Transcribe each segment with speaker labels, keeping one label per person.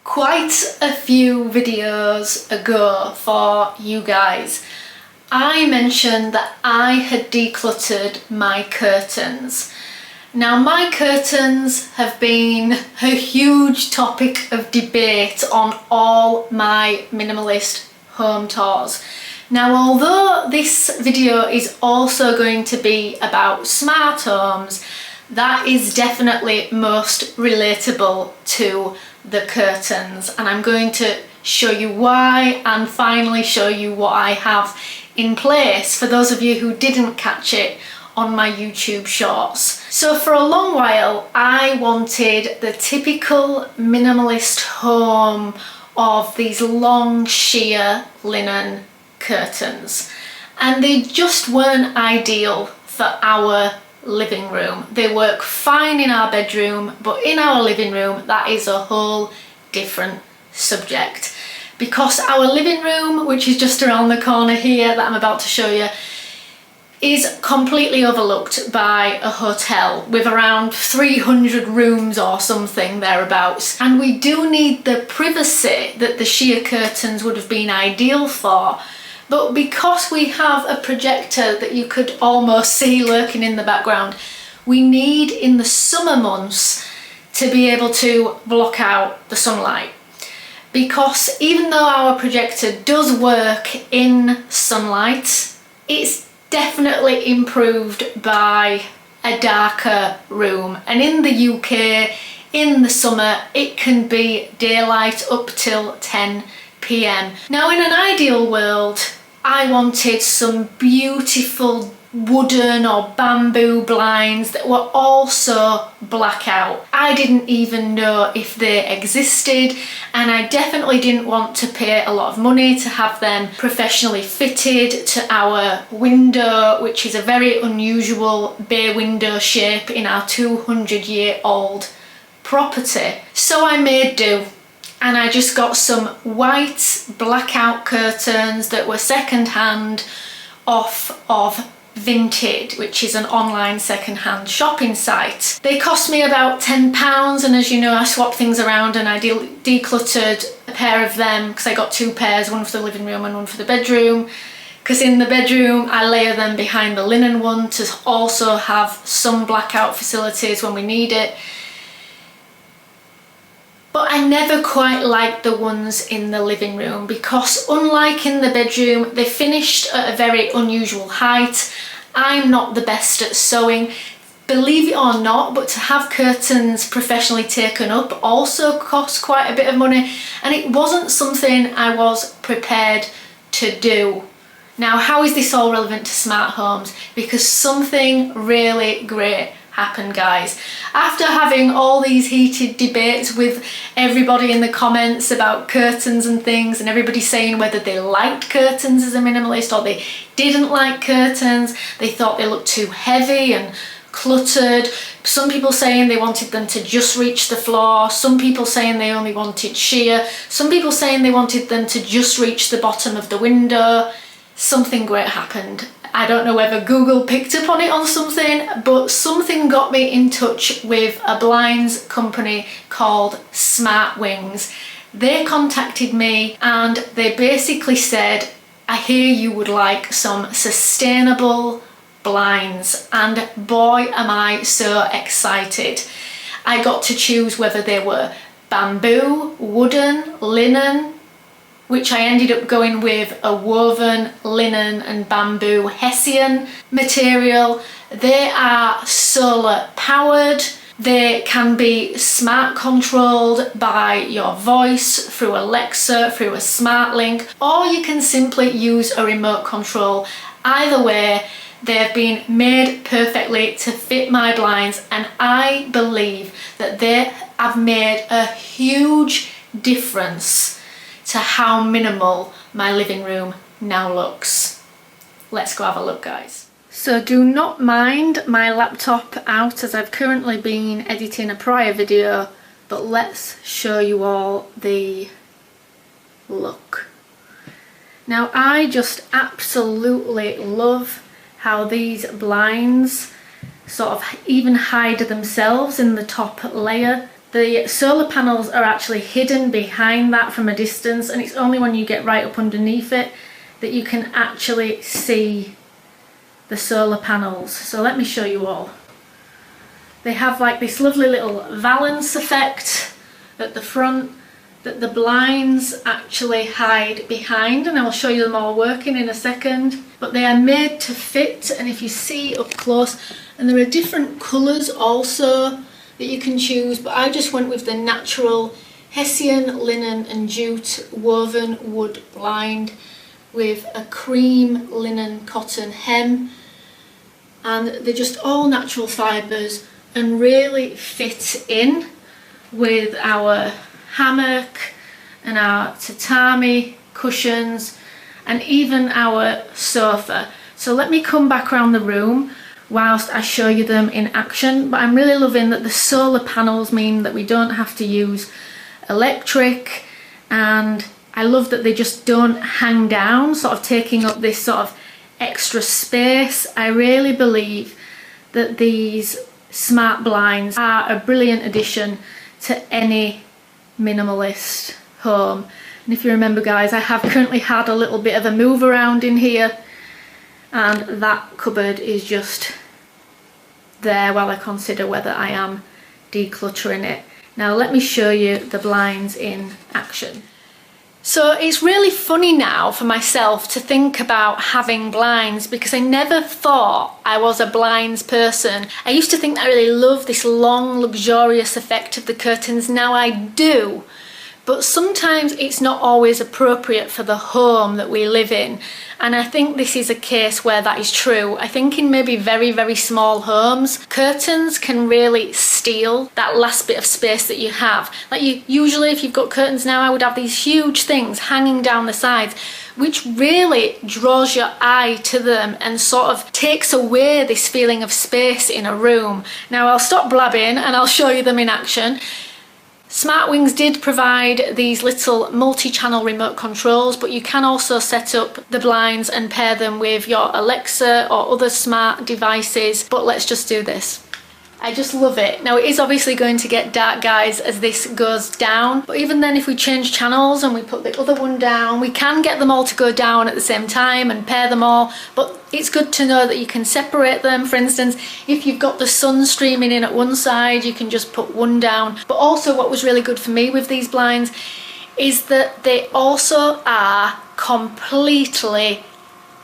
Speaker 1: Quite a few videos ago for you guys, I mentioned that I had decluttered my curtains. Now, my curtains have been a huge topic of debate on all my minimalist home tours. Now, although this video is also going to be about smart homes, that is definitely most relatable to the curtains, and I'm going to show you why and finally show you what I have in place for those of you who didn't catch it on my YouTube shorts. So for a long while I wanted the typical minimalist home of these long sheer linen curtains, and they just weren't ideal for our living room. They work fine in our bedroom, but in our living room that is a whole different subject, because our living room, which is just around the corner here that I'm about to show you, is completely overlooked by a hotel with around 300 rooms or something thereabouts, and we do need the privacy that the sheer curtains would have been ideal for. But because we have a projector that you could almost see lurking in the background, we need in the summer months to be able to block out the sunlight. Because even though our projector does work in sunlight, it's definitely improved by a darker room. And in the UK, in the summer, it can be daylight up till 10 p.m. Now, in an ideal world, I wanted some beautiful wooden or bamboo blinds that were also blackout. I didn't even know if they existed, and I definitely didn't want to pay a lot of money to have them professionally fitted to our window, which is a very unusual bay window shape in our 200-year-old property. So I made do. And I just got some white blackout curtains that were second-hand off of Vinted, which is an online second-hand shopping site. They cost me about £10, and as you know, I swapped things around and I decluttered a pair of them because I got two pairs, one for the living room and one for the bedroom. Because in the bedroom I layer them behind the linen one to also have some blackout facilities when we need it. But I never quite liked the ones in the living room because, unlike in the bedroom, they finished at a very unusual height. I'm not the best at sewing, believe it or not, but to have curtains professionally taken up also costs quite a bit of money, and it wasn't something I was prepared to do. Now, how is this all relevant to smart homes? Because something really great happened, guys. After having all these heated debates with everybody in the comments about curtains and things, and everybody saying whether they liked curtains as a minimalist or they didn't like curtains, they thought they looked too heavy and cluttered, some people saying they wanted them to just reach the floor, some people saying they only wanted sheer, some people saying they wanted them to just reach the bottom of the window. Something great happened. I don't know whether Google picked up on it or something, but something got me in touch with a blinds company called Smart Wings. They contacted me and they basically said, I hear you would like some sustainable blinds, and boy am I so excited. I got to choose whether they were bamboo, wooden, linen, which I ended up going with a woven linen and bamboo Hessian material. They are solar powered. They can be smart controlled by your voice through Alexa, through a smart link, or you can simply use a remote control. Either way, they've been made perfectly to fit my blinds, and I believe that they have made a huge difference to how minimal my living room now looks. Let's go have a look, guys. So do not mind my laptop out as I've currently been editing a prior video, but let's show you all the look. Now, I just absolutely love how these blinds sort of even hide themselves in the top layer. The solar panels are actually hidden behind that from a distance, and it's only when you get right up underneath it that you can actually see the solar panels. So let me show you all. They have like this lovely little valance effect at the front that the blinds actually hide behind, and I'll show you them all working in a second. But they are made to fit, and if you see up close, and there are different colours also that you can choose, but I just went with the natural Hessian linen and jute woven wood blind with a cream linen cotton hem, and they're just all natural fibres and really fit in with our hammock and our tatami cushions and even our sofa. So let me come back around the room whilst I show you them in action. But I'm really loving that the solar panels mean that we don't have to use electric, and I love that they just don't hang down, sort of taking up this sort of extra space. I really believe that these smart blinds are a brilliant addition to any minimalist home. And if you remember, guys, I have currently had a little bit of a move around in here, and that cupboard is just there while I consider whether I am decluttering it. Now let me show you the blinds in action. So it's really funny now for myself to think about having blinds, because I never thought I was a blinds person. I used to think that I really loved this long, luxurious effect of the curtains. Now I do, but sometimes it's not always appropriate for the home that we live in. And I think this is a case where that is true. I think in maybe very, very small homes, curtains can really steal that last bit of space that you have. Like usually if you've got curtains now, I would have these huge things hanging down the sides, which really draws your eye to them and sort of takes away this feeling of space in a room. Now I'll stop blabbing and I'll show you them in action. SmartWings did provide these little multi-channel remote controls, but you can also set up the blinds and pair them with your Alexa or other smart devices. But let's just do this. I just love it. Now it is obviously going to get dark, guys, as this goes down, but even then if we change channels and we put the other one down, we can get them all to go down at the same time and pair them all. But it's good to know that you can separate them. For instance, if you've got the sun streaming in at one side, you can just put one down. But also what was really good for me with these blinds is that they also are completely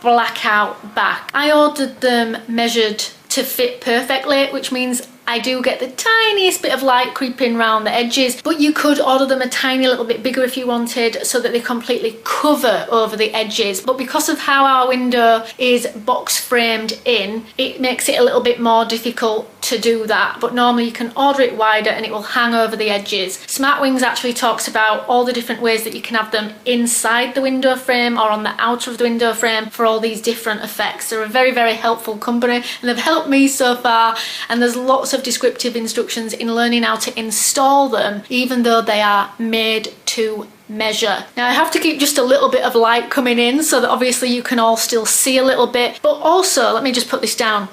Speaker 1: blackout back. I ordered them measured to fit perfectly, which means I do get the tiniest bit of light creeping around the edges, but you could order them a tiny little bit bigger if you wanted, so that they completely cover over the edges. But because of how our window is box framed in, it makes it a little bit more difficult to do that. But normally you can order it wider and it will hang over the edges. SmartWings actually talks about all the different ways that you can have them inside the window frame or on the outer of the window frame for all these different effects. They're a very, very helpful company and they've helped me so far, and there's lots of descriptive instructions in learning how to install them, even though they are made to measure. Now I have to keep just a little bit of light coming in so that obviously you can all still see a little bit, but also let me just put this down.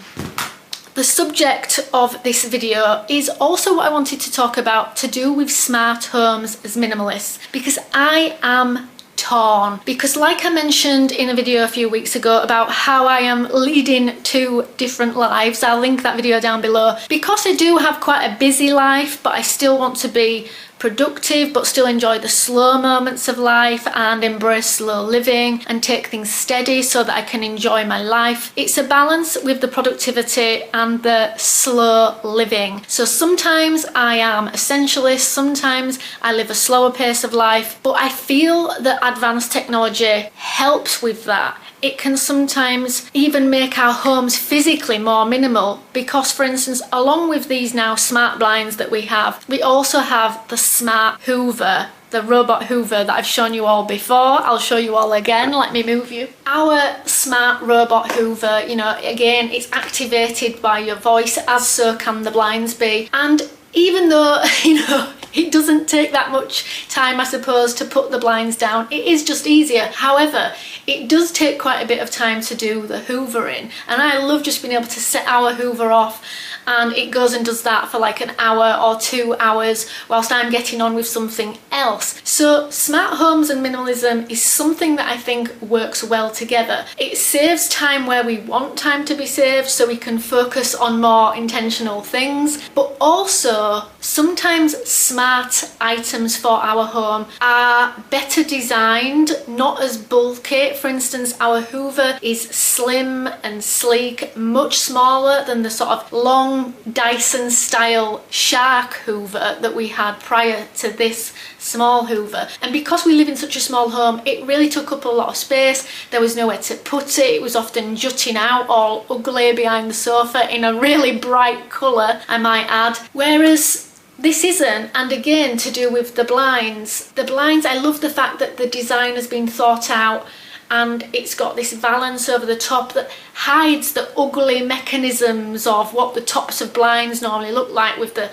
Speaker 1: The subject of this video is also what I wanted to talk about to do with smart homes as minimalists, because I am torn. Because like I mentioned in a video a few weeks ago about how I am leading two different lives, I'll link that video down below. Because I do have quite a busy life, but I still want to be productive but still enjoy the slow moments of life and embrace slow living and take things steady so that I can enjoy my life. It's a balance with the productivity and the slow living. So sometimes I am essentialist, sometimes I live a slower pace of life, but I feel that advanced technology helps with that. It can sometimes even make our homes physically more minimal, because for instance, along with these now smart blinds that we also have the smart Hoover, the robot Hoover that I've shown you all before. I'll show you all again. Let me move you. Our smart robot Hoover, you know, again, it's activated by your voice, as so can the blinds be. And even though, you know, it doesn't take that much time, I suppose, to put the blinds down, it is just easier. However, it does take quite a bit of time to do the hoovering, and I love just being able to set our Hoover off and it goes and does that for like an hour or 2 hours whilst I'm getting on with something else. So smart homes and minimalism is something that I think works well together. It saves time where we want time to be saved, so we can focus on more intentional things, but also sometimes smart items for our home are better designed, not as bulky. For instance, our Hoover is slim and sleek, much smaller than the sort of long Dyson style Shark Hoover that we had prior to this small Hoover. And because we live in such a small home, it really took up a lot of space. There was nowhere to put it. It was often jutting out all ugly behind the sofa in a really bright colour, I might add. Whereas this isn't, and again, to do with the blinds. The blinds, I love the fact that the design has been thought out and it's got this valance over the top that hides the ugly mechanisms of what the tops of blinds normally look like with the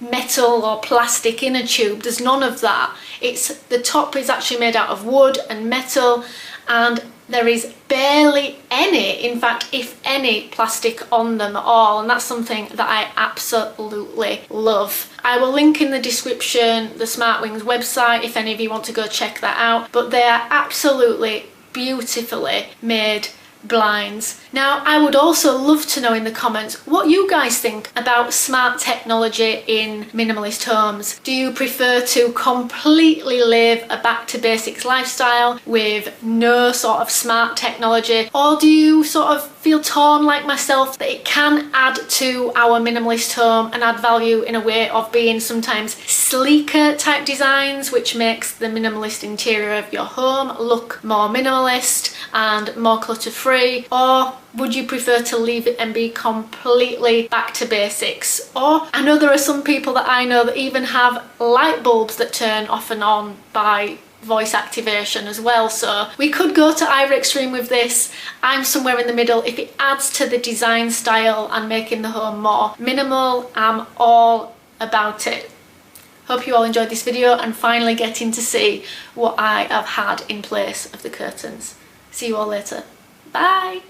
Speaker 1: metal or plastic inner tube. There's none of that. The top is actually made out of wood and metal, and there is barely any, in fact, if any, plastic on them at all, and that's something that I absolutely love. I will link in the description the SmartWings website if any of you want to go check that out, but they are absolutely beautifully made blinds. Now, I would also love to know in the comments what you guys think about smart technology in minimalist homes. Do you prefer to completely live a back to basics lifestyle with no sort of smart technology, or do you sort of feel torn like myself that it can add to our minimalist home and add value in a way of being sometimes sleeker type designs, which makes the minimalist interior of your home look more minimalist and more clutter-free? Or would you prefer to leave it and be completely back to basics? Or I know there are some people that I know that even have light bulbs that turn off and on by voice activation as well, so we could go to either extreme with this. I'm somewhere in the middle. If it adds to the design style and making the home more minimal, I'm all about it. Hope you all enjoyed this video and finally getting to see what I have had in place of the curtains. See you all later. Bye!